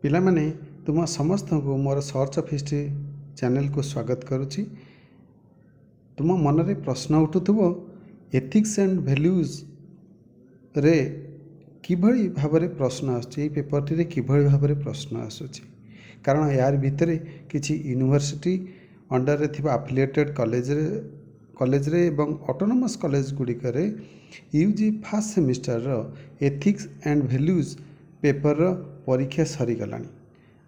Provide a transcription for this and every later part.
ପିଲାମାନେ ତୁମ ସମସ୍ତଙ୍କୁ ମୋର ସର୍ଚ୍ଚ ଅଫ୍ ହିଷ୍ଟ୍ରି ଚ୍ୟାନେଲକୁ ସ୍ୱାଗତ କରୁଛି। ତୁମ ମନରେ ପ୍ରଶ୍ନ ଉଠୁଥିବ ଏଥିକ୍ସ ଆଣ୍ଡ ଭ୍ୟାଲ୍ୟୁଜରେ କିଭଳି ଭାବରେ ପ୍ରଶ୍ନ ଆସୁଛି, ଏହି ପେପରଟିରେ କିଭଳି ଭାବରେ ପ୍ରଶ୍ନ ଆସୁଛି। କାରଣ ଏହାର ଭିତରେ କିଛି ୟୁନିଭର୍ସିଟି ଅଣ୍ଡରରେ ଥିବା ଆଫିଲିଏଟେଡ୍ କଲେଜରେ ଏବଂ ଅଟୋନମସ୍ କଲେଜ ଗୁଡ଼ିକରେ ୟୁଜି ଫାର୍ଷ୍ଟ ସେମିଷ୍ଟରର ଏଥିକ୍ସ ଆଣ୍ଡ ଭ୍ୟାଲ୍ୟୁଜ ପେପରର ପରୀକ୍ଷା ସରିଗଲାଣି।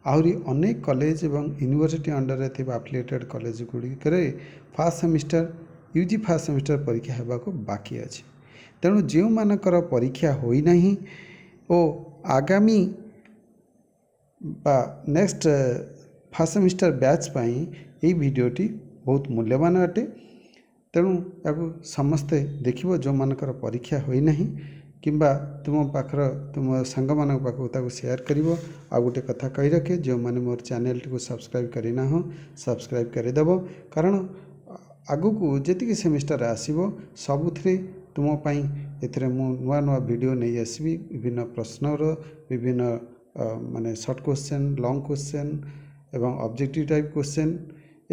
ଆହୁରି ଅନେକ କଲେଜ ଏବଂ ୟୁନିଭର୍ସିଟି ଅଣ୍ଡରରେ ଥିବା ଆଫିଲିଏଟେଡ୍ କଲେଜ ଗୁଡ଼ିକରେ ୟୁଜି ଫାର୍ଷ୍ଟ ସେମିଷ୍ଟର ପରୀକ୍ଷା ହେବାକୁ ବାକି ଅଛି। ତେଣୁ ଯେଉଁମାନଙ୍କର ପରୀକ୍ଷା ହୋଇନାହିଁ ଓ ଆଗାମୀ ବା ନେକ୍ସଟ ଫାର୍ଷ୍ଟ ସେମିଷ୍ଟର ବ୍ୟାଚ୍ ପାଇଁ ଏହି ଭିଡ଼ିଓଟି ବହୁତ ମୂଲ୍ୟବାନ ଅଟେ। ତେଣୁ ଏହାକୁ ସମସ୍ତେ ଦେଖିବ, ଯେଉଁମାନଙ୍କର ପରୀକ୍ଷା ହୋଇନାହିଁ କିମ୍ବା ତୁମ ସାଙ୍ଗମାନଙ୍କ ପାଖକୁ ତାକୁ ସେୟାର କରିବ। ଆଉ ଗୋଟେ କଥା କହି ରଖେ, ଯେଉଁମାନେ ମୋର ଚ୍ୟାନେଲଟିକୁ ସବସ୍କ୍ରାଇବ୍ କରିନାହଁ ସବସ୍କ୍ରାଇବ୍ କରିଦେବ। କାରଣ ଆଗକୁ ଯେତିକି ସେମିଷ୍ଟର ଆସିବ ସବୁଥିରେ ତୁମ ପାଇଁ ଏଥିରେ ମୁଁ ନୂଆ ନୂଆ ଭିଡ଼ିଓ ନେଇ ଆସିବି। ବିଭିନ୍ନ ପ୍ରଶ୍ନର ବିଭିନ୍ନ ମାନେ ସର୍ଟ କ୍ୱେଶ୍ଚନ୍, ଲଙ୍ଗ୍ କ୍ୱେଶ୍ଚନ୍ ଏବଂ ଅବଜେକ୍ଟିଭ୍ ଟାଇପ୍ କ୍ୱେଶ୍ଚନ୍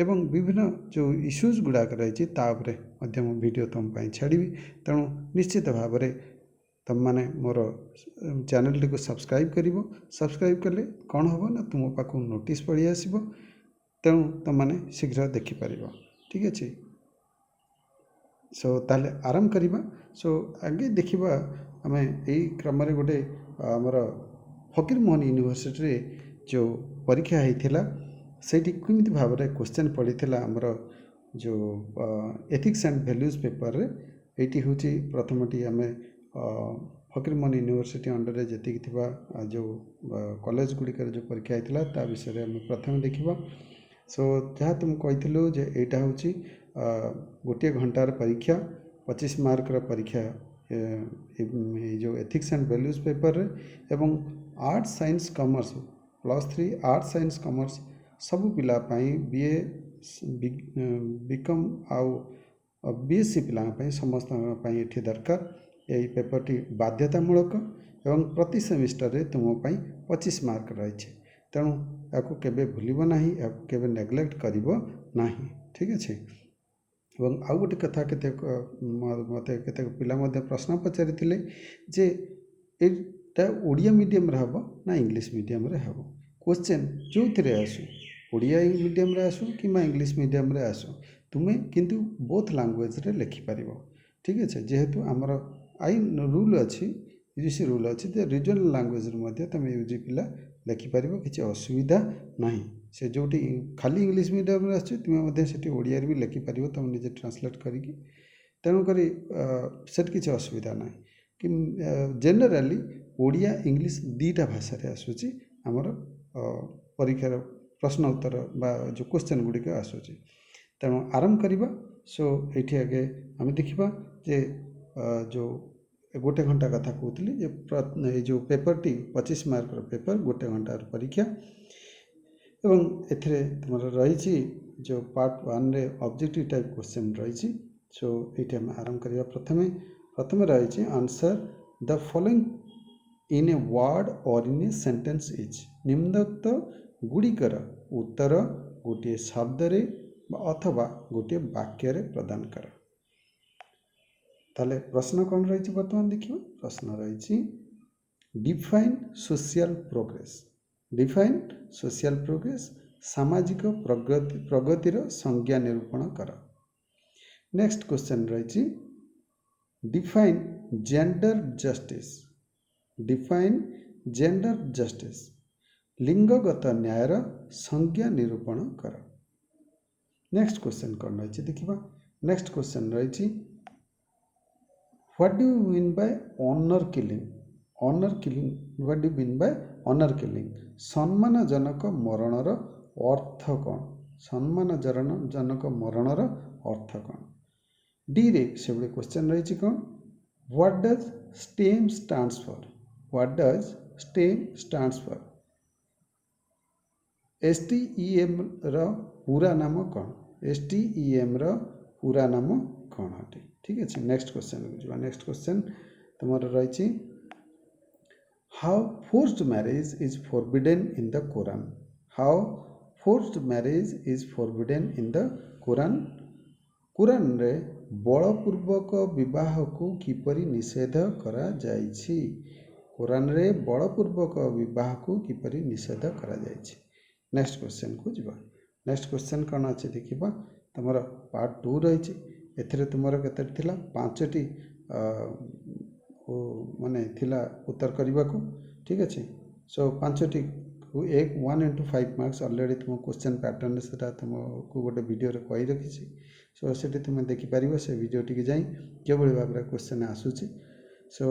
ଏବଂ ବିଭିନ୍ନ ଯେଉଁ ଇସ୍ୟୁଜ୍ ଗୁଡ଼ାକ ରହିଛି ତା ଉପରେ ମଧ୍ୟ ମୁଁ ଭିଡ଼ିଓ ତୁମ ପାଇଁ ଛାଡ଼ିବି। ତେଣୁ ନିଶ୍ଚିତ ଭାବରେ ତୁମମାନେ ମୋର ଚ୍ୟାନେଲଟିକୁ ସବସ୍କ୍ରାଇବ୍ କରିବ। ସବସ୍କ୍ରାଇବ୍ କଲେ କ'ଣ ହେବ ନା ତୁମ ପାଖକୁ ନୋଟିସ୍ ପଳେଇ ଆସିବ। ତେଣୁ ତୁମମାନେ ଶୀଘ୍ର ଦେଖିପାରିବ। ଠିକ୍ ଅଛି। ତାହେଲେ ଆରମ୍ଭ କରିବା। ଆଗେ ଦେଖିବା ଆମେ ଏଇ କ୍ରମରେ ଗୋଟେ ଆମର ଫକୀରମୋହନ ୟୁନିଭର୍ସିଟିରେ ଯେଉଁ ପରୀକ୍ଷା ହେଇଥିଲା ସେଇଠି କେମିତି ଭାବରେ କ୍ୱେଶ୍ଚନ୍ ପଡ଼ିଥିଲା ଆମର ଯେଉଁ ଏଥିକ୍ସ ଆଣ୍ଡ ଭ୍ୟାଲ୍ୟୁଜ୍ ପେପରରେ। ଏଇଠି ହେଉଛି ପ୍ରଥମଟି ଆମେ ଫକୀରମୋହନ ୟୁନିଭର୍ସିଟି ଅଣ୍ଡରରେ ଯେତିକି ଥିବା ଯେଉଁ କଲେଜ ଗୁଡ଼ିକରେ ଯେଉଁ ପରୀକ୍ଷା ହେଇଥିଲା ତା ବିଷୟରେ ଆମେ ପ୍ରଥମେ ଦେଖିବା। ଯାହା ତୁମକୁ କହିଥିଲୁ ଯେ ଏଇଟା ହେଉଛି ଗୋଟିଏ ଘଣ୍ଟାର ପରୀକ୍ଷା, 25 ମାର୍କର ପରୀକ୍ଷା ଏଇ ଯେଉଁ ଏଥିକ୍ସ ଆଣ୍ଡ ଭ୍ୟାଲ୍ୟୁଜ୍ ପେପରରେ। ଏବଂ arts science commerce +3 arts science commerce ସବୁ ପିଲା ପାଇଁ, BA BCom ଆଉ BSc ପିଲାଙ୍କ ପାଇଁ ସମସ୍ତଙ୍କ ପାଇଁ ଏଠି ଦରକାର। ଏହି ପେପରଟି ବାଧ୍ୟତାମୂଳକ ଏବଂ ପ୍ରତି ସେମିଷ୍ଟରରେ ତୁମ ପାଇଁ 25 ମାର୍କ ରହିଛି। ତେଣୁ ଏହାକୁ କେବେ ଭୁଲିବ ନାହିଁ, ଏହାକୁ କେବେ ନେଗ୍ଲେକ୍ଟ କରିବ ନାହିଁ। ଠିକ୍ ଅଛି। ଏବଂ ଆଉ ଗୋଟେ କଥା, ମୋତେ କେତେକ ପିଲା ମଧ୍ୟ ପ୍ରଶ୍ନ ପଚାରିଥିଲେ ଯେ ଏଇଟା ଓଡ଼ିଆ ମିଡ଼ିୟମରେ ହେବ ନା ଇଂଲିଶ ମିଡ଼ିୟମରେ ହେବ। କ୍ୱେଶ୍ଚନ୍ ଯେଉଁଥିରେ ଆସୁ, ଓଡ଼ିଆ ମିଡ଼ିୟମରେ ଆସୁ କିମ୍ବା ଇଂଲିଶ ମିଡ଼ିୟମରେ ଆସୁ, ତୁମେ କିନ୍ତୁ ବୋଥ୍ ଲାଙ୍ଗୁଏଜରେ ଲେଖିପାରିବ। ଠିକ୍ ଅଛି। ଯେହେତୁ ଆମର ରୁଲ୍ ଅଛି, UGC ରୁଲ୍ ଅଛି ଯେ ରିଜନାଲ୍ ଲାଙ୍ଗୁଏଜରେ ମଧ୍ୟ ତୁମେ UG ପିଲା ଲେଖିପାରିବ, କିଛି ଅସୁବିଧା ନାହିଁ। ସେ ଯେଉଁଠି ଖାଲି ଇଂଲିଶ ମିଡ଼ିୟମରେ ଆସୁଛି ତୁମେ ମଧ୍ୟ ସେଠି ଓଡ଼ିଆରେ ବି ଲେଖିପାରିବ ତୁମେ ନିଜେ ଟ୍ରାନ୍ସଲେଟ୍ କରିକି। ତେଣୁକରି ସେଠି କିଛି ଅସୁବିଧା ନାହିଁ। ଜେନେରାଲି ଓଡ଼ିଆ ଇଂଲିଶ ଦୁଇଟା ଭାଷାରେ ଆସୁଛି ଆମର ପରୀକ୍ଷାର ପ୍ରଶ୍ନ ଉତ୍ତର ବା ଯେଉଁ କ୍ୱେଶ୍ଚନ୍ ଗୁଡ଼ିକ ଆସୁଛି। ତେଣୁ ଆରମ୍ଭ କରିବା। ଏଇଠି ଆଗେ ଆମେ ଦେଖିବା ଯେ ଯେଉଁ ଗୋଟେ ଘଣ୍ଟା କଥା କହୁଥିଲି ଯେ ଏଇ ଯେଉଁ ପେପରଟି 25 ମାର୍କର ପେପର, ଗୋଟେ ଘଣ୍ଟାର ପରୀକ୍ଷା। ଏବଂ ଏଥିରେ ତୁମର ରହିଛି ଯେଉଁ ପାର୍ଟ 1ରେ ଅବଜେକ୍ଟିଭ୍ ଟାଇପ୍ କ୍ୱେଶ୍ଚନ୍ ରହିଛି। ଏଇଠି ଆମେ ଆରମ୍ଭ କରିବା। ପ୍ରଥମେ ରହିଛି answer the following in a word or in a sentence each. ନିମ୍ନୋକ୍ତ ଗୁଡ଼ିକର ଉତ୍ତର ଗୋଟିଏ ଶବ୍ଦରେ ଅଥବା ଗୋଟିଏ ବାକ୍ୟରେ ପ୍ରଦାନ କର। ତାହେଲେ ପ୍ରଶ୍ନ କ'ଣ ରହିଛି ବର୍ତ୍ତମାନ ଦେଖିବା। ପ୍ରଶ୍ନ ରହିଛି define social progress. Define social progress, ସାମାଜିକ ପ୍ରଗତିର ସଂଜ୍ଞା ନିରୂପଣ କର। ନେକ୍ସଟ କ୍ୱେଶ୍ଚନ୍ ରହିଛି define gender justice. Define gender justice, ଲିଙ୍ଗଗତ ନ୍ୟାୟର ସଂଜ୍ଞା ନିରୂପଣ କର। ନେକ୍ସଟ କ୍ୱେଶ୍ଚନ୍ କ'ଣ ରହିଛି ଦେଖିବା। ନେକ୍ସଟ କ୍ୱେଶ୍ଚନ୍ ରହିଛି what do you mean by honour killing. Honour killing, what do you mean by honour killing. ସମ୍ମାନଜନକ ମରଣର ଅର୍ଥ କ'ଣ? ସମ୍ମାନଜନକ ମରଣର ଅର୍ଥ କ'ଣ? ଡିରେ ସେଭଳି କ୍ୱେଶ୍ଚନ୍ ରହିଛି କ'ଣ? What does STEM stands for. What does STEM stands for. STEMର ପୁରା ନାମ କ'ଣ? STEMର ପୁରା ନାମ କ'ଣ ଅଟେ? ଠିକ୍ ଅଛି। ନେକ୍ସଟ କ୍ୱେଶ୍ଚନ୍କୁ ଯିବା। ନେକ୍ସଟ କ୍ୱେଶ୍ଚନ୍ ତୁମର ରହିଛି How forced marriage is forbidden in the Quran. How forced marriage is forbidden in the Quran. କୁରାନରେ ବଳପୂର୍ବକ ବିବାହକୁ କିପରି ନିଷେଧ କରାଯାଇଛି? କୁରାନରେ ବଳପୂର୍ବକ ବିବାହକୁ କିପରି ନିଷେଧ କରାଯାଇଛି? ନେକ୍ସଟ କ୍ୱେଶ୍ଚନକୁ ଯିବା। ନେକ୍ସଟ କ୍ୱେଶ୍ଚନ କ'ଣ ଅଛି ଦେଖିବା। ତୁମର ପାର୍ଟ 2 ରହିଛି। ଏଥିରେ ତୁମର କେତେ ଥିଲା? 5ଟି ମାନେ ଥିଲା ଉତ୍ତର କରିବାକୁ। ଠିକ୍ ଅଛି। ସୋ 5ଟି 1 into 5 ମାର୍କ୍ସ ଅଲରେଡ଼ି ତୁମ କ୍ୱେଶ୍ଚନ୍ ପ୍ୟାଟର୍ନ ସେଟା ତୁମକୁ ଗୋଟେ ଭିଡ଼ିଓରେ କହି ରଖିଛି। ସୋ ସେଠି ତୁମେ ଦେଖିପାରିବ ସେ ଭିଡ଼ିଓଟିକି ଯାଇ କିଭଳି ଭାବରେ କ୍ୱେଶ୍ଚନ୍ ଆସୁଛି। ସୋ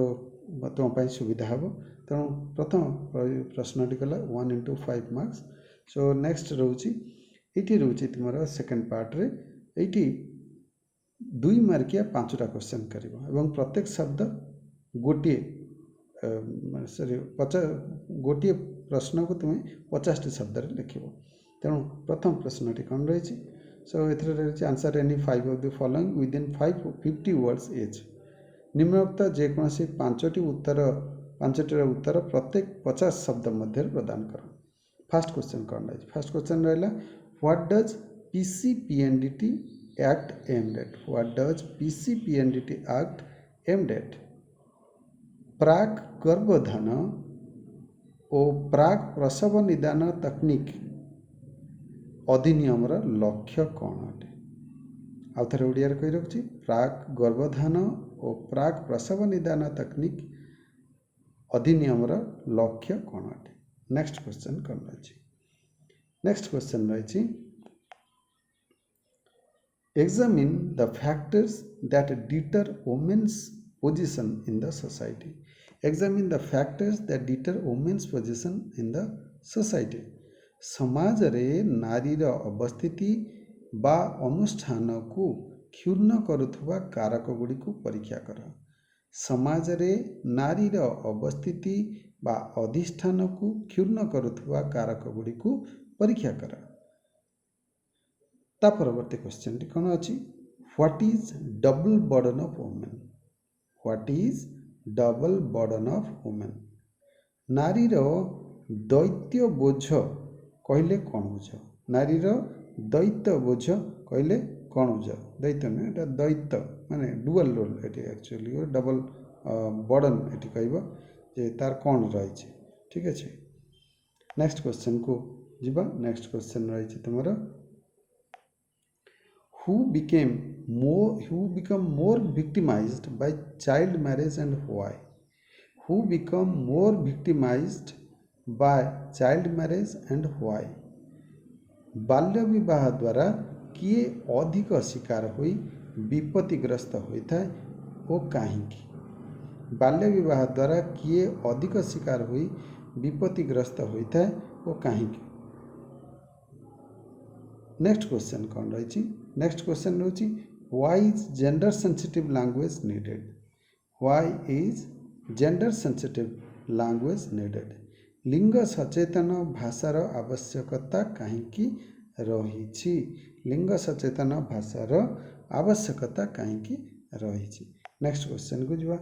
ତୁମ ପାଇଁ ସୁବିଧା ହେବ। ତେଣୁ ପ୍ରଥମ ପ୍ରଶ୍ନଟି କଲା 1 into 5 ମାର୍କ୍ସ। ସୋ ନେକ୍ସଟ ରହୁଛି ଏଇଠି ରହୁଛି ତୁମର ସେକେଣ୍ଡ ପାର୍ଟରେ ଏଇଠି 2 ମାର୍କିଆ 5ଟା କ୍ୱେଶ୍ଚନ୍ କରିବ ଏବଂ ପ୍ରତ୍ୟେକ ଶବ୍ଦ ଗୋଟିଏ ଗୋଟିଏ ପ୍ରଶ୍ନକୁ ତୁମେ 50ଟି ଶବ୍ଦରେ ଲେଖିବ। ତେଣୁ ପ୍ରଥମ ପ୍ରଶ୍ନଟି କ'ଣ ରହିଛି? ସୋ ଏଥିରେ ରହିଛି answer any 5 of the following within 50 words each. ନିମ୍ନୋକ୍ତ ଯେକୌଣସି 5ଟିର ଉତ୍ତର ପ୍ରତ୍ୟେକ 50 ଶବ୍ଦ ମଧ୍ୟରେ ପ୍ରଦାନ କର। ଫାର୍ଷ୍ଟ କ୍ୱେଶ୍ଚନ୍ କ'ଣ ରହିଛି? ଫାର୍ଷ୍ଟ କ୍ୱେଶ୍ଚନ୍ ରହିଲା what does PCPNDT act amended? What does PCPNDT act amended? ପ୍ରାକ୍ ଗର୍ଭଧାନ ଓ ପ୍ରାକ୍ ପ୍ରସବ ନିଦାନ ତକନିକ ଅଧିନିୟମର ଲକ୍ଷ୍ୟ କ'ଣ ଅଟେ? ଆଉ ଥରେ ଓଡ଼ିଆରେ କହି ରଖୁଛି। ପ୍ରାକ୍ ଗର୍ଭଧାନ ଓ ପ୍ରାକ୍ ପ୍ରସବ ନିଦାନ ତକନିକ ଅଧିନିୟମର ଲକ୍ଷ୍ୟ କ'ଣ ଅଟେ? ନେକ୍ସଟ କ୍ୱେଶ୍ଚନ୍ କ'ଣ ରହିଛି? ନେକ୍ସଟ କ୍ୱେଶ୍ଚନ୍ ରହିଛି examine the factors that deter women's position in the society. Examine the factors that deter women's position in the society. ସମାଜରେ ନାରୀର ଅବସ୍ଥିତି ବା ଅନୁଷ୍ଠାନକୁ କ୍ଷୁଣ୍ଣ କରୁଥିବା କାରକ ଗୁଡ଼ିକୁ ପରୀକ୍ଷା କର। ସମାଜରେ ନାରୀର ଅବସ୍ଥିତି ବା ଅଧିଷ୍ଠାନକୁ କ୍ଷୁଣ୍ଣ କରୁଥିବା କାରକ ଗୁଡ଼ିକୁ ପରୀକ୍ଷା କର। ତା ପରବର୍ତ୍ତୀ କ୍ୱେଶ୍ଚନଟି କ'ଣ ଅଛି? What is double burden of women? What is double burden of women? ନାରୀର ଦୈତ୍ୟ ବୋଝ କହିଲେ କ'ଣ ବୁଝ? ନାରୀର ଦୈତ୍ୟ ବୋଝ କହିଲେ କ'ଣ ବୁଝ? ଦୈତ୍ୟ ନୁହେଁ, ଏଇଟା ଦୈତ୍ୟ ମାନେ ଡୁଆଲ୍ ରୋଲ୍। ଏଠି ଆକ୍ଚୁଆଲି ଡବଲ୍ ବର୍ଡନ୍ ଏଠି କହିବ ଯେ ତାର କ'ଣ ରହିଛି। ଠିକ୍ ଅଛି। ନେକ୍ସଟ କ୍ୱେଶ୍ଚନକୁ ଯିବା। ନେକ୍ସଟ କ୍ୱେଶ୍ଚନ ରହିଛି ତୁମର who become more victimized by child marriage and why? Who become more victimized by child marriage and why? ବାଲ୍ୟ ବିବାହ ଦ୍ୱାରା କିଏ ଅଧିକ ଶିକାର ହୋଇ ବିପତ୍ତିଗ୍ରସ୍ତ ହୋଇଥାଏ ଓ କାହିଁକି? ବାଲ୍ୟ ବିବାହ ଦ୍ୱାରା କିଏ ଅଧିକ ଶିକାର ହୋଇ ବିପତ୍ତିଗ୍ରସ୍ତ ହୋଇଥାଏ ଓ କାହିଁକି? ନେକ୍ସଟ କ୍ୱେଶ୍ଚନ୍ କ'ଣ ରହିଛି? ନେକ୍ସଟ କ୍ୱେଶ୍ଚନ୍ ରହୁଛି why is gender sensitive language needed? Why is gender sensitive language needed? ଲିଙ୍ଗ ସଚେତନ ଭାଷାର ଆବଶ୍ୟକତା କାହିଁକି ରହିଛି? ଲିଙ୍ଗ ସଚେତନ ଭାଷାର ଆବଶ୍ୟକତା କାହିଁକି ରହିଛି? ନେକ୍ସଟ କ୍ୱେଶ୍ଚନକୁ ଯିବା।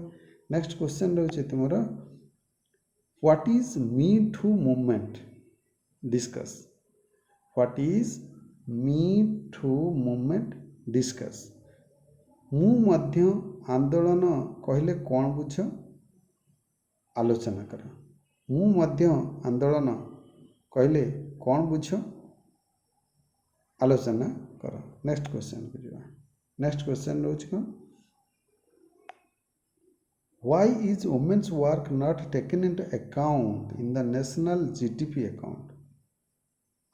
ନେକ୍ସଟ କ୍ୱେଶ୍ଚନ ରହୁଛି ତୁମର what is me too movement? Discuss. What is me too movement? Discuss. ମୁଁ ମଧ୍ୟ ଆନ୍ଦୋଳନ କହିଲେ କ'ଣ ବୁଝ? ଆଲୋଚନା କର। ମୁଁ ମଧ୍ୟ ଆନ୍ଦୋଳନ କହିଲେ କ'ଣ ବୁଝ? ଆଲୋଚନା କର। ନେକ୍ସଟ କ୍ୱେଶ୍ଚନକୁ ଯିବା। ନେକ୍ସଟ କ୍ୱେଶ୍ଚନ ରହୁଛି କ'ଣ? Why is women's work not taken into account in the national GDP account?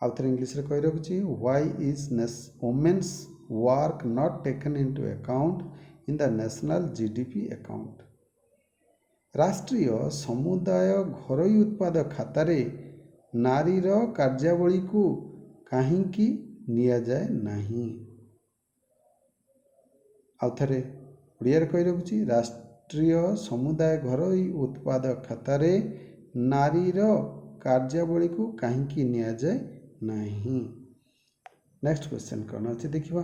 ଆଉ ଥରେ ଇଂଲିଶରେ କହି ରଖୁଛି why is women's work not taken into account in the national GDP account? ରାଷ୍ଟ୍ରୀୟ ସମୁଦାୟ ଘରୋଇ ଉତ୍ପାଦ ଖାତାରେ ନାରୀର କାର୍ଯ୍ୟାବଳୀକୁ କାହିଁକି ନିଆଯାଏ ନାହିଁ? ଆଉ ଥରେ ଓଡ଼ିଆରେ କହି ରଖୁଛି ରାଷ୍ଟ୍ରୀୟ ସମୁଦାୟ ଘରୋଇ ଉତ୍ପାଦ ଖାତାରେ ନାରୀର କାର୍ଯ୍ୟାବଳୀକୁ କାହିଁକି ନିଆଯାଏ ନାହିଁ? ନେକ୍ସଟ କ୍ୱେଶ୍ଚନ୍ କ'ଣ ଅଛି ଦେଖିବା।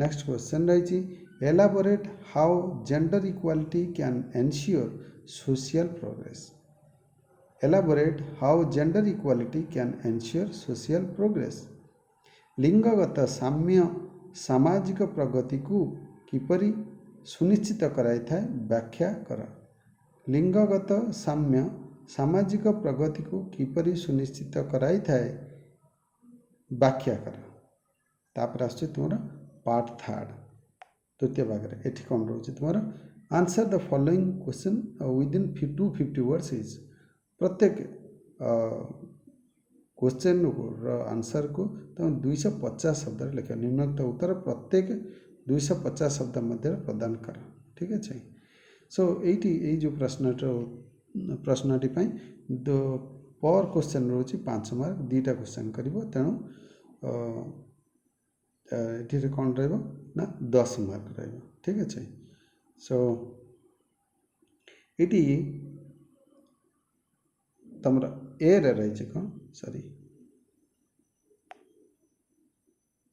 ନେକ୍ସଟ କ୍ୱେଶ୍ଚନ୍ ରହିଛି elaborate how gender equality can ensure social progress. Elaborate how gender equality can ensure social progress. लिंगगत साम्य सामाजिक प्रगति को किपरि सुनिश्चित कराई थाए व्याख्या कर। लिंगगत साम्य सामाजिक प्रगति को किपरि सुनिश्चित कराई थाए व्याख्या कर। तापर आसुछि तुमर पार्ट थर्ड तृतीय भाग रे। एठी कोन रहउछि तुमर answer the following question within 250 words इज। प्रत्येक क्वेश्चन रो आंसर को तुम 250 शब्द लिख। निम्नलिखित उत्तर प्रत्येक 250 शब्द मध्य प्रदान कर। ठीक है। सो ये जो प्रश्नटी पर क्वेश्चन रोचे 5 मार्क 2टा क्वेश्चन करिवो तेणु ये कौन रहा 10 मार्क रहा। ठीक है। सो ये तुम ए रही कौन सॉरी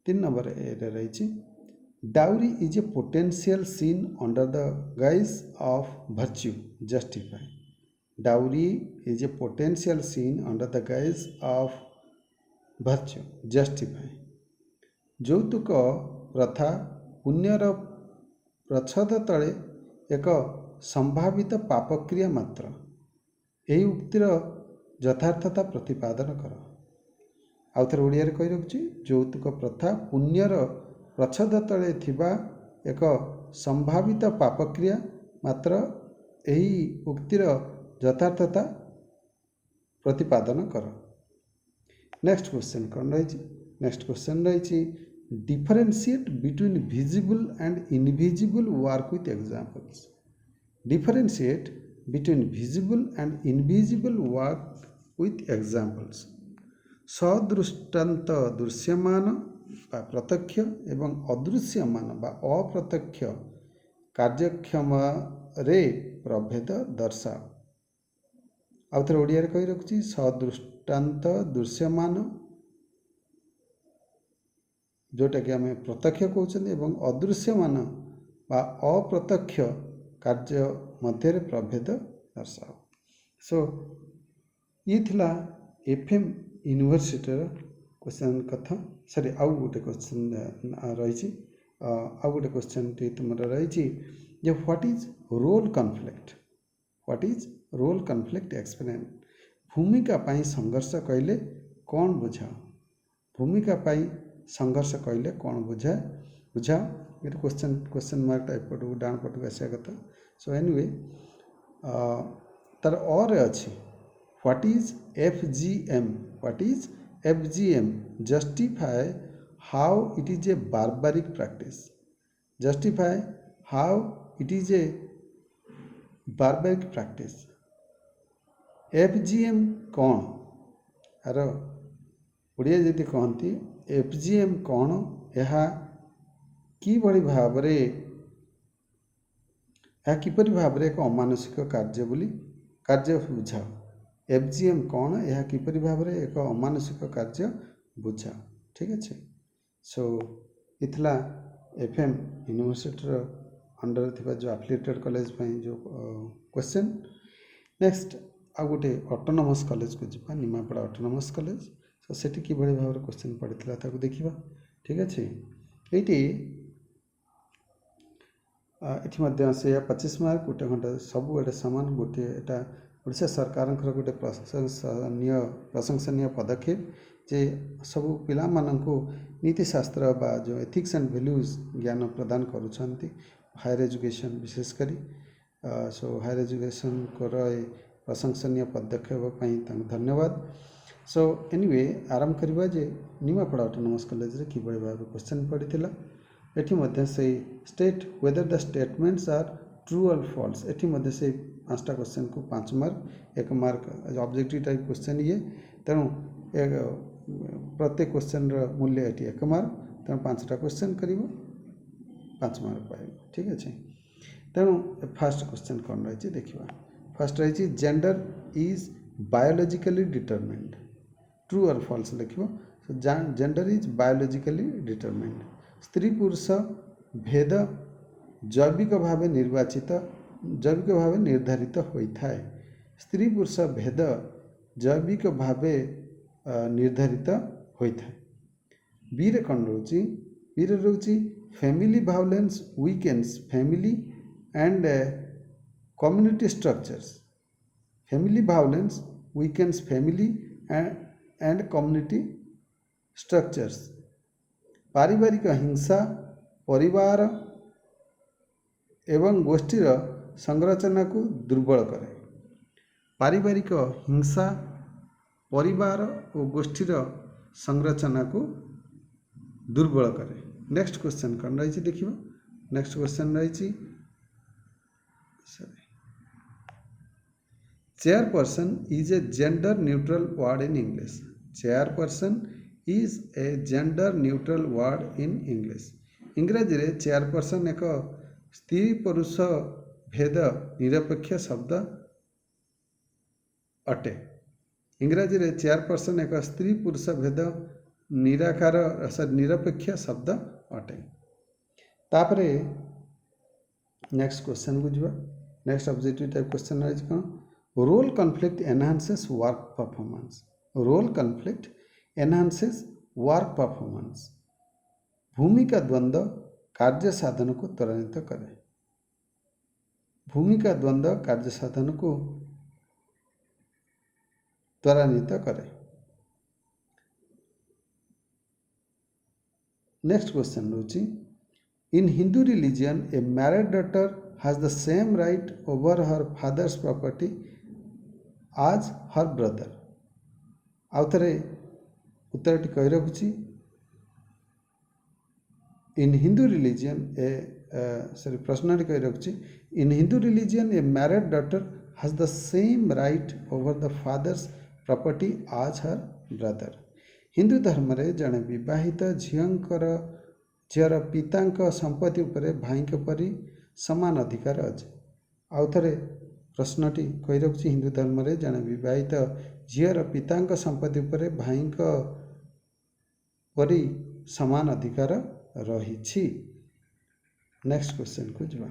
3 नंबर ए रही dowry is a potential seen under the guys of virtue justify। Dowry is a potential seen under the guys of virtue justify। ଯୌତୁକ ପ୍ରଥା ପୁଣ୍ୟର ପ୍ରଚ୍ଛଦ ତଳେ ଏକ ସମ୍ଭାବିତ ପାପକ୍ରିୟା ମାତ୍ର। ଏହି ଉକ୍ତିର ଯଥାର୍ଥତା ପ୍ରତିପାଦନ କର। ଆଉ ଥରେ ଓଡ଼ିଆରେ କହି ରଖୁଛି ଯୌତୁକ ପ୍ରଥା ପୁଣ୍ୟର ପ୍ରଚ୍ଛଦ ତଳେ ଥିବା ଏକ ସମ୍ଭାବିତ ପାପକ୍ରିୟା ମାତ୍ର ଏହି ଉକ୍ତିର ଯଥାର୍ଥତା ପ୍ରତିପାଦନ କର। नेक्स्ट क्वेश्चन कौन रही। नेक्स्ट क्वेश्चन रही differentiate between visible and invisible work with examples. Differentiate between visible and invisible work with examples. सदृष्टांत दृश्यमान बा प्रत्यक्ष एवं अदृश्यमान बा अप्रत्यक्ष कार्यक्षम रे प्रभेद दर्शाओ। आउ थे ओडिया कही रखुची सदृष्टांत दृश्यमान जोटा कि आम प्रत्यक्ष कहते एवं अदृश्यमान बा अप्रत्यक्ष कार्य मध्य प्रभेद दर्शाओ। सो ये थिला एफएम यूनिवर्सिटी क्वेश्चन कथा सॉरी आउ गोटे क्वेश्चन रही आउ गोटे क्वेश्चन टी तुम रही जे what is role conflict. What is role conflict explain. भूमिका पाई संघर्ष कहले कौन बुझाओ। भूमिका पाई संघर्ष कहले कौन बुझाओ। ये क्वेश्चन मार्क एपट को डाण पट को आसा कथा। सो एनीवे तार और अच्छी what is FGM। What is FGM justify how it is a barbaric practice. Justify how it is a barbaric practice. FGM कौन यार ओडिया जदि कहती FGM कौन यह किपरि भाव एक अमानुषिक कार्य बोली कार्य बुझाओ। FGM कौन यह किपरि भाव एक अमानुषिक कार्य बुझाओ। ठीक अच्छे। सो इथला FM यूनिवर्सिटी अंडर थिबा जो एफिलिएटेड कॉलेज जो क्वेश्चन। नेक्स्ट आ गोटे ऑटोनोमस कॉलेज को जीवा निमापड़ा ऑटोनोमस कॉलेज। सो सेठी कि भाव क्वेश्चन पड़ता ताको देखिबा। ठीक अच्छे। ये से 25 मार्क गोटे घंटा सब गोटे सामान गोटे एटा ओडिशा सरकार गोटे प्रशंसनीय पदक्षेप जे सब पिला माननकु नीतिशास्त्र बा जो एथिक्स एंड वैल्यूज ज्ञान प्रदान करुछंती हायर एजुकेशन विशेष करी। सो हायर एजुकेशन को प्रशंसनीय पदक्षेप धन्यवाद। सो एनीवे आरंभ करवा जे निमापड़ा ऑटोनोमस कॉलेज रे किबळे भाव क्वेश्चन पड़ीथिला। एठी मध्य से state whether the statements are true or false. एठी मध्य से 5टा क्वेश्चन को 5 mark 1 mark objective type question ये तेणु प्रत्येक क्वेश्चन मूल्य ये 1 मार्क तेणु 5टा क्वेश्चन कर 5 मार्क पाए। ठीक अच्छे। तेणु फास्ट क्वेश्चन कौन रही देखा। फर्स्ट रही gender is biologically determined. True or false लिख। Gender is biologically determined. स्त्री पुरुष भेद जैविक भाव निर्धारित होता है। स्त्री पुरुष भेद जैविक भावे निर्धारित होता है। बी रे कौन रोची? बी रे रोची family violence weakens family and community structures. Family violence weakens family and community structures. पारिवारिक हिंसा परिवार एवं गोष्ठीर संरचना को दुर्बल करे। पारिवारिक हिंसा परिवार और गोष्ठीर संरचना को दुर्बल करे। नेक्स्ट क्वेश्चन कौन रही देखिए। नेक्स्ट क्वेश्चन रही chairperson is a gender neutral word in English. Chairperson is a gender neutral word in English. इंग्रजी रे चेयरपर्सन एक स्त्री पुरुष भेद निरपेक्ष शब्द अटे। इंग्रजी रे चेयरपर्सन एक स्त्री पुरुष भेद निराकार निरपेक्ष शब्द अटे। तापरे नेक्स्ट क्वेश्चन को जीवा। नेक्स्ट ऑब्जेक्टिव टाइप क्वेश्चन रही कौन? Role conflict enhances work performance. Role conflict enhances work performance. भूमिका द्वंद्व कार्य साधन को त्वरान्वित करे। भूमिका द्वंद्व कार्य साधन को त्वरान्वित करे। नेक्स्ट क्वेश्चन रोची in Hindu religion a married daughter has the same right over her father's property as her brother. आउ थे उत्तरटी कही रखुची in Hindu religion a sorry प्रश्नटी कही रखुची in Hindu religion a married daughter has the same right over the father's property as her brother. Hindu धर्म रे जड़े विवाहित झीर पिता संपत्ति उपरे भाई परी समान अधिकार अच्छे। आउ थे प्रश्नटी कही रखुची हिंदू धर्म रे जड़े विवाहित झीर पिता संपत्ति उपरे भाई परी समान अधिकार रही। नेक्स्ट क्वेश्चन को जीवा।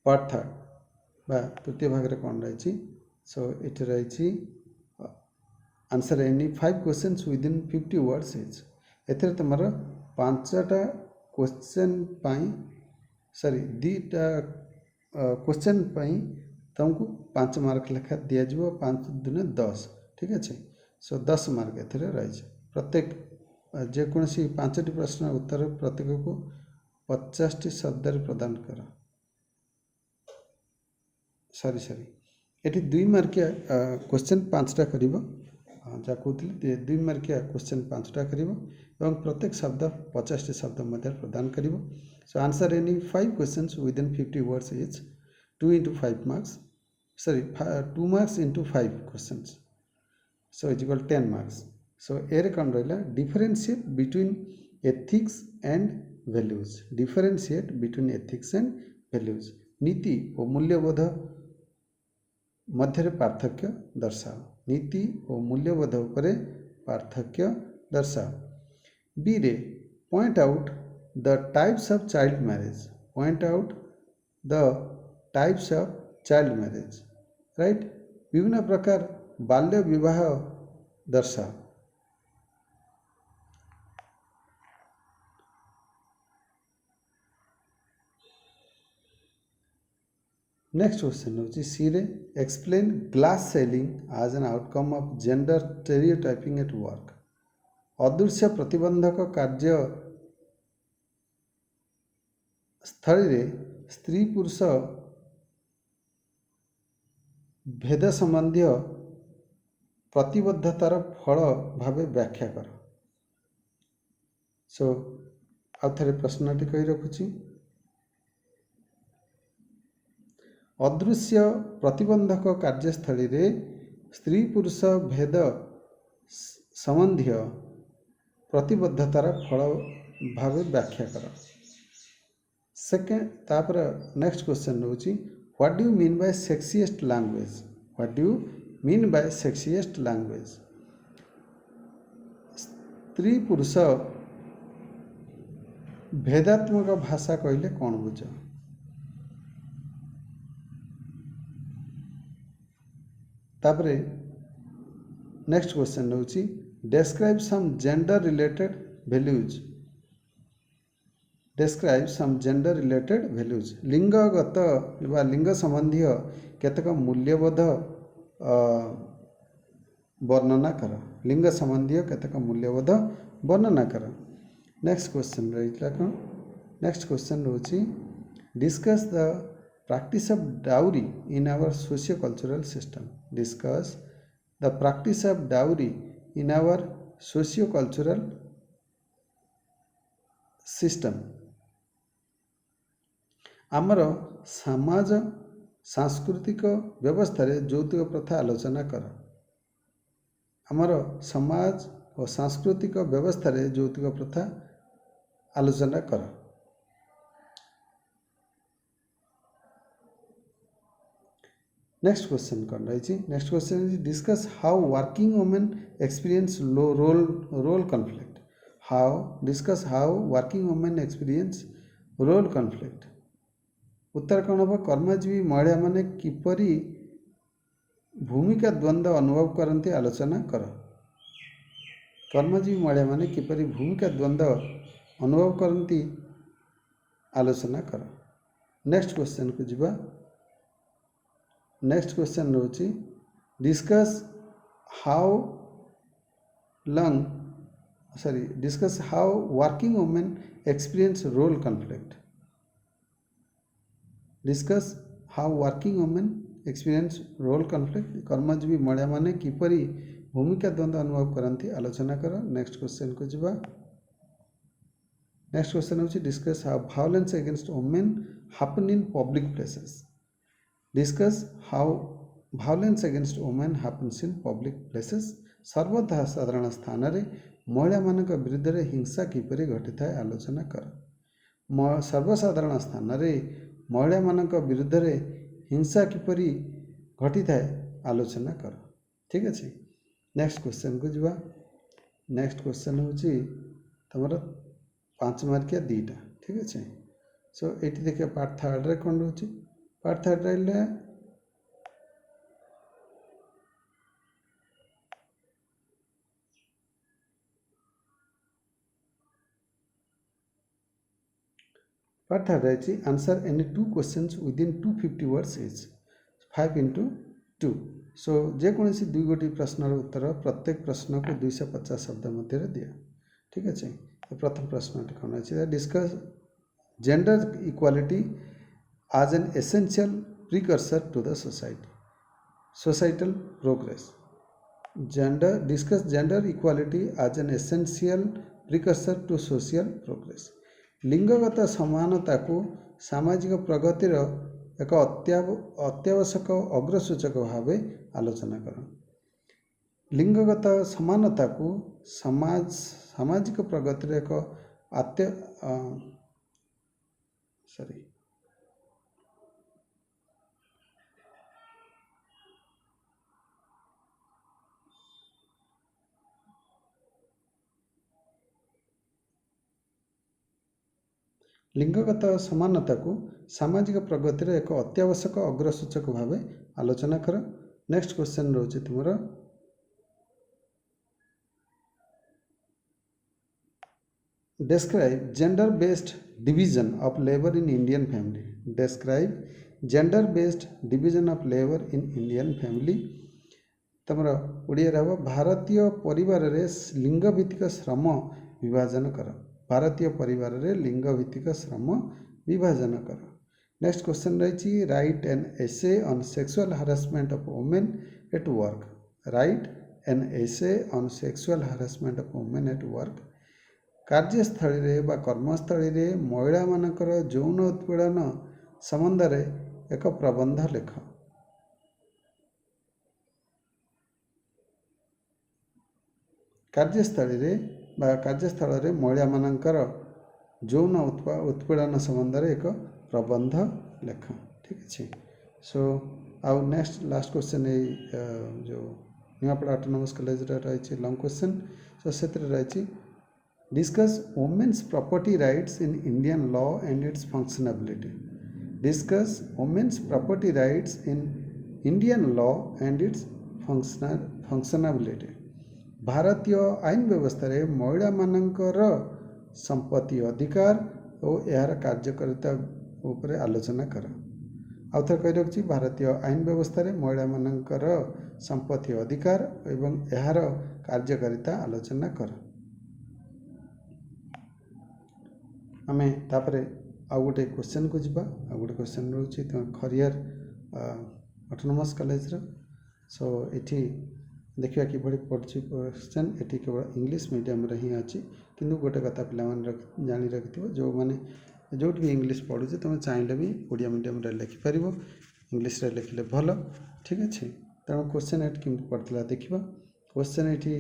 पार्ट थर्ड तृतीय भाग में कौन रही? सो इट रही answer any 5 questions within 50 words is. एथरे तुमर 5टा क्वेश्चन पाई सॉरी 2टा क्वेश्चन पाई तुमको 5 मार्क लेखा दिया जिवो। 5 दुने 10 ठीक अच्छे। सो 10 मार्क एथरे रही। प्रत्येक जेकोसी 5टी प्रश्न उत्तर प्रत्येक को 50टी शब्द प्रदान कर। सॉरी ये 2 मार्किया क्वेश्चन 5टा कर जहाँ कहते 2 मार्किया क्वेश्चन 5टा कर प्रत्येक शब्द 50टी शब्द मध्य प्रदान कर। So answer any 5 questions within 50 words is 2 into 5 marks sorry 2 marks into 5 questions so is equal 10 marks। So array कौन रहा differentiate between ethics and values. Differentiate between ethics and values नीति और मूल्यबोध मध्य पार्थक्य दर्शाओ। नीति और मूल्यबोध उपरे पार्थक्य दर्शाओ। बी रे point out the types of child marriage. Point out the types of child marriage right. विभिन्न प्रकार बाल्य विवाह दर्शाओ। नेक्स्ट क्वेश्चन हूँ सी रे explain glass ceiling as an outcome of gender stereotyping at work. अदृश्य प्रतिबंधक कार्य स्थली रे स्त्री पुरुष भेद संबंधी प्रतिबद्धतार फल भावे व्याख्या कर। सो आउ थे प्रश्नटी कही रखुची अदृश्य प्रतिबंधक कार्यस्थली रे स्त्री पुरुष भेद संबंधी प्रतिबद्धतार फल भावे व्याख्या कर। सेकेंड तापर नेक्स्ट क्वेश्चन रोची what do you mean by sexiest language. What do you mean by sexiest language. स्त्री पुरुष भेदात्मक भाषा कहले कौन बुझ? तापरे नेक्स्ट क्वेश्चन होची describe some gender related values. describe some gender related values. लिंगगत वा लिंग संबंधी केतक मूल्यबोध वर्णना कर. लिंग संबंधी केतक मूल्यबोध वर्णना कर. नेक्स्ट क्वेश्चन रही नेक्स्ट क्वेश्चन होची discuss the practice of dowry in our socio-cultural system. Discuss the practice of dowry in our socio-cultural system. आमर समाज सांस्कृतिक व्यवस्था रे यौतुक प्रथा आलोचना कर. आमर समाज और सांस्कृतिक व्यवस्था रे यौतुक प्रथा आलोचना कर. नेक्स्ट क्वेश्चन कौन रही? Next question is discuss how working women experience role conflict. Discuss how working women experience role conflict. उत्तर कौन हम? कर्मजीवी महिला माने किपरि भूमिका द्वंद्व अनुभव करती आलोचना कर. कर्मजीवी महिला माने किपरि भूमिका द्वंद्व अनुभव करती आलोचना कर. नेक्स्ट क्वेश्चन को जीवा. नेक्स्ट क्वेश्चन रोची discuss how discuss how working women experience role conflict. Discuss how working women experience role conflict. कर्मजीवी महिला माने किपरि भूमिका द्वंद्व अनुभव करती आलोचना कर. नेक्स्ट क्वेश्चन को जीवा. नेक्स्ट क्वेश्चन होची discuss how violence against women happen in public places. Discuss how violence against women happens in public places. सर्वथा साधारण स्थान रे महिला मानक विरुद्ध रे हिंसा किपरि घटी थाए आलोचना कर. सर्वसाधारण स्थान रे महिला मानक विरुद्ध रे हिंसा किपरि घटी थाए आलोचना कर. ठीक अच्छे. नेक्स्ट क्वेश्चन को जीवा. नेक्स्ट क्वेश्चन होची तमर 5 मार्किया 2टा. ठीक अच्छे. सो एटी देखिए पार्ट 3 रे कोन रहउची. पार्ट 3 रही पार्ट 3 रही answer any 2 questions within 250 words is 5 into 2. सो जेकोसी 2 गोटी प्रश्नर उत्तर प्रत्येक प्रश्न को 250 शब्द मध्य दिया. ठीक अच्छे. तो प्रथम प्रश्न कौन अच्छे discuss gender equality as an essential precursor to the societal progress. Discuss gender equality as an essential precursor to social progress. लिंगगत समानता को सामाजिक प्रगतिर एक अत्यावश्यक अग्रसूचक भाव आलोचना कर. लिंगगत समानता को सामाजिक प्रगतिर एक लिंगगत समानता को सामाजिक प्रगतिर एक अत्यावश्यक अग्रसूचक भाव आलोचना कर. नेक्स्ट क्वेश्चन रोचे तुमर describe gender based division of labor in Indian family. Describe gender based division of labor in Indian family. तमर ओडिया रहा भारतीय परिवार रे लिंग भित्तिक श्रम विभाजन कर. भारतीय परिवार रे लिंग भित्तिक श्रम विभाजन कर. नेक्स्ट क्वेश्चन रही write an essay on sexual harassment of women at work. Write an essay on sexual harassment of women at work. कार्यस्थली रे बा कर्मस्थली रे महिला मानकर यौन उत्पीड़न संबंध रे एक प्रबंध लेख. कार्यस्थली रे बा कार्यस्थल रे महिला मानकर यौन उत्पीड़न संबंध रे एक प्रबंध लेख. ठीक अच्छे. सो आउ नेक्स्ट लास्ट क्वेश्चन जो नुआपड़ा ऑटोनोमस कॉलेज रही लॉन्ग क्वेश्चन. सो से रही discuss women's property rights in Indian law and its functionability. Discuss women's property rights in Indian law and its functionability भारतीय आईन व्यवस्था रे महिला मानकर संपत्ति अधिकार और यार कार्यकारिता उपरे आलोचना कर आउ थे कही रखी भारतीय आईन व्यवस्था रे महिला मानकर संपत्ति अधिकार एवं यार कार्यकारिता आलोचना कर आमे तापरे आउ गोटे क्वेश्चन को जीवा आउ गोटे क्वेश्चन रोचे तुम खरियार ऑटोनोमस कॉलेज रो सो एठी देखिए कि पढ़ी क्वेश्चन एठी केवल इंग्लिश मीडियम रे ही अच्छी किंतु गोटे कथा पिला जानी रखिथिबो जो माने जोट भी इंग्लिश पढ़ुचे तुम चाहिले भी ओडिया मीडियम रे लिखि परिबो इंग्लिश रे लिखिले भलो ठीक अछि तेणु क्वेश्चन एट केमति पड़ता देखिबा क्वेश्चन एठी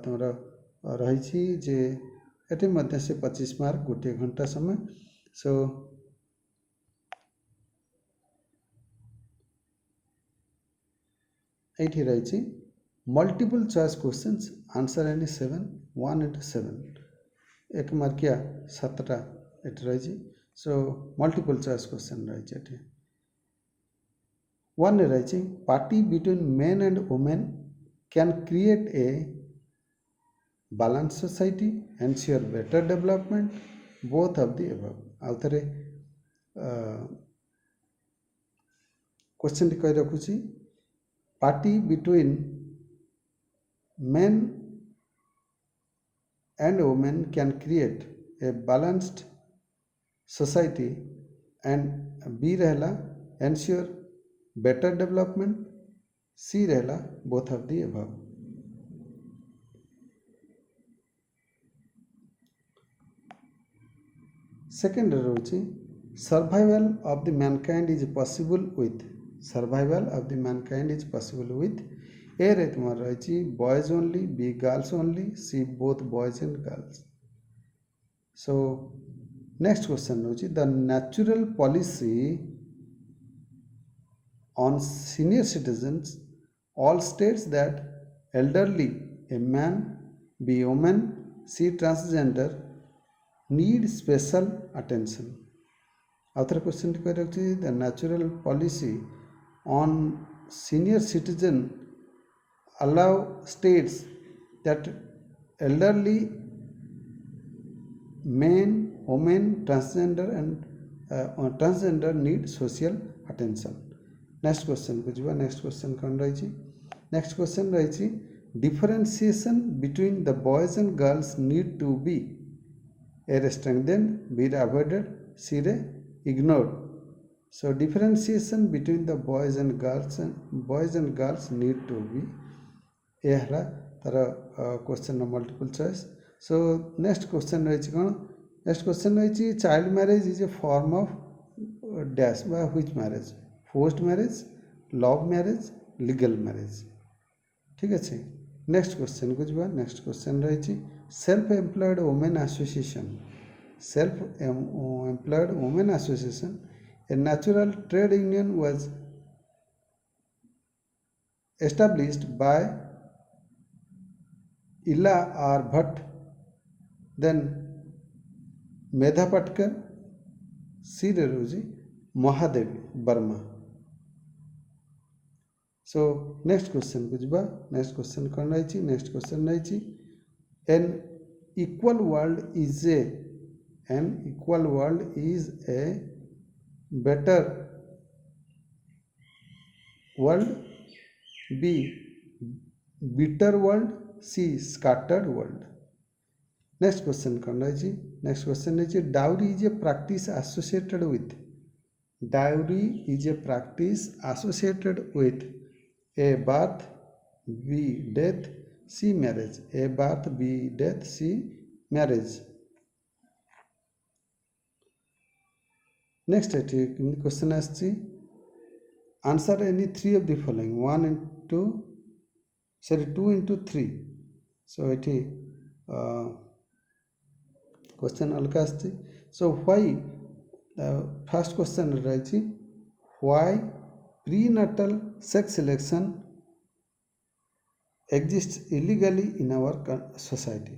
तुमरा रही जे एटी मध्य से 25 मार्क गोटे घंटा समय सो एठी रही multiple choice questions answer any 7 1 into 7 एक मार्किया 7टा एटी रही सो मल्टीपल चॉइस क्वेश्चन रही वन रही party between main and women can create a balanced society ensure better development both of the above आउ थे क्वेश्चन कही रखुची parity between men and women can create a balanced society and B रहला ensure better development C रहला both of the above second रोचे survival of the mankind is possible with survival of the mankind is possible with A रे तुम रही boys only B girls only C both boys and girls so next question रोचे the natural policy on senior citizens all states that elderly A man B women C transgender need special attention आउथर question कह रखी the natural policy on senior citizen allow states that elderly men women transgender need social attention next question को जीवा next question कौन रही next question रही differentiation between the boys and girls need to be A रे strengthened, B रे avoided, C रे ignored. So differentiation between the boys and girls need to be ए हला तार question multiple choice so next question रही कौन next question रही child marriage is a form of dash बा which marriage forced marriage love marriage legal marriage ठीक अच्छे next question को जीवा नेक्स्ट क्वेश्चन रही self employed women association a natural trade union was established by Ila R. Bhatt, then Medha Patkar, C. Reruji, Mahadevi Burma. So next question kujba next question kon rahichi next question rahichi an equal world is a better world B bitter world C scattered world next question kon rahichi next question rahichi dowry is a practice associated with A birth, B death, C marriage. A birth, B death, C marriage. Next question asks answer any three of the following 2 into 3. So it question alka asks so why first question rahichi why prenatal sex selection exists illegally in our society.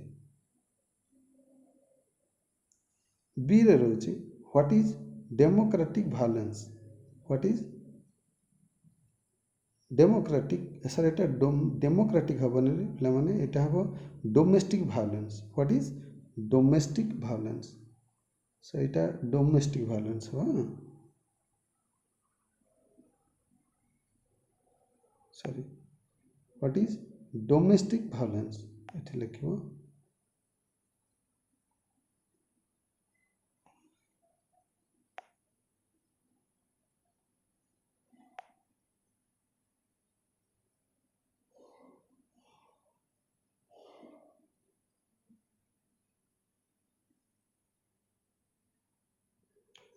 B re rochi what is democratic violence democratic sir एटा democratic हेनी पे यहाँ हम domestic violence what is domestic violence so यहाँ domestic violence हम sorry what is domestic violence ये लिख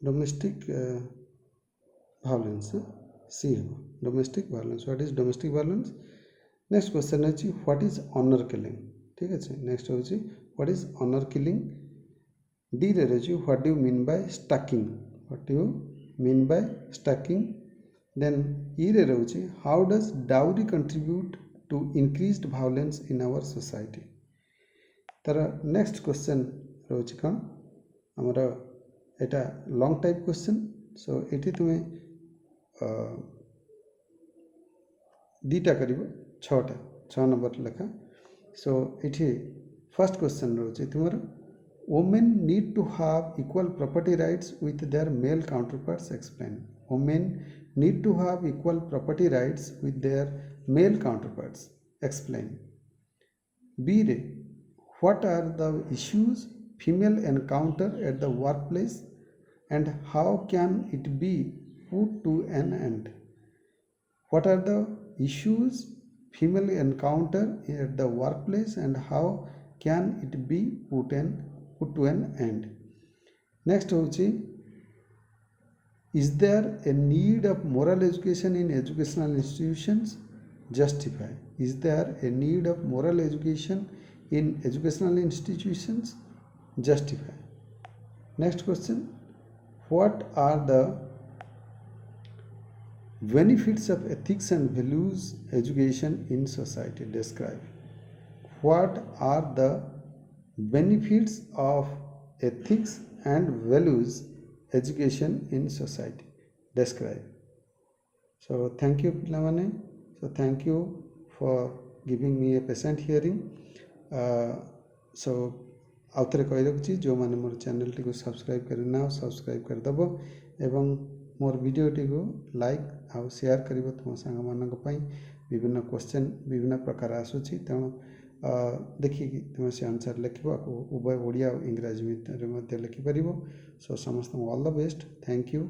domestic violence सी हम domestic violence what is domestic violence next question है व्हाट इज ऑनर किलिंग ठीक अच्छे नेक्स्ट हूँ what is honour killing D रे रही what do mean by stalking what do mean by stalking then ई रे रही how does dowry contribute to increased violence in our society तार next question रोचे कौन आमर एटा लॉन्ग टाइप क्वेश्चन सो ये तुम्हें दीटा कर छः नंबर लेखा सो ये फर्स्ट क्वेश्चन रोचे तुम women need to have equal property rights with their male counterparts explain women need to have equal property rights with their male counterparts explain B रे what are the issues female encounter at the work place and how can it be put to an end? What are the issues female encounter at the workplace and how can it be put to an end? Next hochi is there a need of moral education in educational institutions? Justify. Is there a need of moral education in educational institutions? Justify. Next question. What are the benefits of ethics and values education in society? Describe. What are the benefits of ethics and values education in society? Describe. So thank you pilamane. So thank you for giving me a patient hearing. So आउ थे कही रखुच्छी जो मैंने मोर channel T को subscribe करना subscribe करदेव एवं मोर वीडियोटी को like आउ शेयर कर तुम सांग मानी विभिन्न क्वेश्चन विभिन्न प्रकार आसूसी तेणु देखिए तुम से आंसर लिख उभय ओडिया और इंग्राजी मध्य लिखिपर सो समस्त all the best thank you.